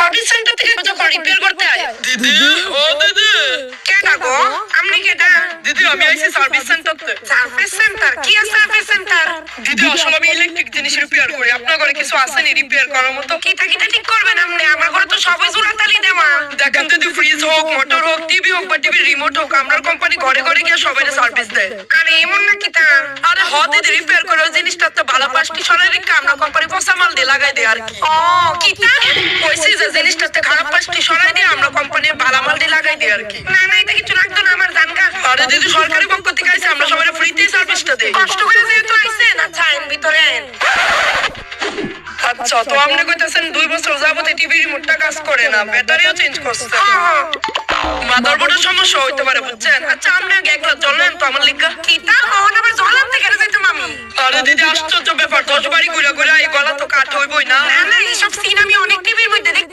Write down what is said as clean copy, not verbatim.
Service centre থেকে যখন repair করতে আয় দিদি ও দিদি কেডা গো আপনি কেডা দিদি আমি আইছি সার্ভিস সেন্টারতে। সার্ভিস সেন্টার কি সার্ভিস সেন্টার দিদি আসলে আমি ইলেকট্রিক জিনিস রিপেয়ার করি, আপনার ঘরে কিছু আসেনি রিপেয়ার করার মতো? কিটা কিটা ঠিক করবেন আপনি আমার ঘরে তো সবই জোড়াতালি দেওয়া দেখেন দিদি, ফ্রিজ হোক, মোটর হোক, টিভি হোক বা টিভির রিমোট হোক, আপনার কোম্পানি ঘরে ঘরে গিয়ে সবাই সার্ভিস দেয়। আরে এমন না কিটা আরে হ দিদি, রিপেয়ার করে ওই জিনিসটা তো ভালো পাঁচটি সরাই রেখে আমরা কোম্পানি পচা মাল দিয়ে লাগাই দেয় আর কি। ও কিটা কইছি যে জিনিসটাতে খারাপ পাঁচটি সরাই দিয়ে আমরা কোম্পানির ভালো মাল দিয়ে লাগাই দিই আর কি। না না এটা কিছু লাগতো না আমার জানগা আরে দিদি, সরকারি পক্ষ থেকে আইছে, আমরা সবাই ফ্রিতেই সার্ভিসটা দেই। কষ্ট করে যেহেতু আইছেন আচ্ছা আইন ভিতরে আইন। আচ্ছা, তো আপনি কইতাছেন 2 বছর যাবত টিভি রিমোটটা কাজ করে না, ব্যাটারিও চেঞ্জ করছে, মাদারবোর্ডের সমস্যা হইতে পারে বুঝছেন। আচ্ছা আপনি আগে একলা জ্বলেন তো আমার লিগা। কিটা ওহন আবার জলান থেকে যাইতাম আমি আরে দিদি, আশ্চর্য ব্যাপার, 10 বাড়ি ঘুরে ঘুরে এই গলা তো কাঠ হইবই না। না না এইসব সিন আমি অনেক টিভির মধ্যে দেখি।